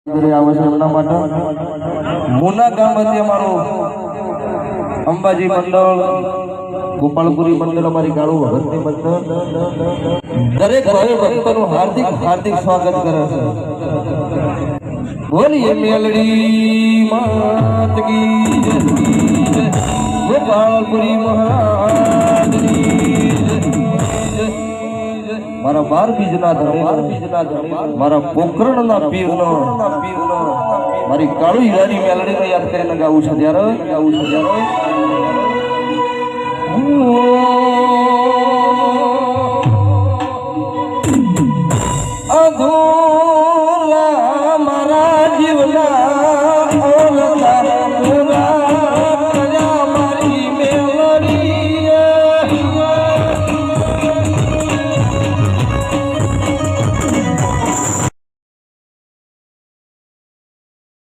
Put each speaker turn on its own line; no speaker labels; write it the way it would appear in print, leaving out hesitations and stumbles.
मुना गाम अंबाजी मंडल गोपालपुरी मंडल अमरी काळू भक्ति मंडल दरेक भाई भक्तों हार्दिक हार्दिक स्वागत करे छे। बोलिए मेलडी मात की जय, गोपालपुरी महाराज की जय। मारा 12 बीजना मारा पोखरणना पीरनो मारी काळू हीरानी मेलडीने याद કરીને ગાવું છે ત્યારે અધૂ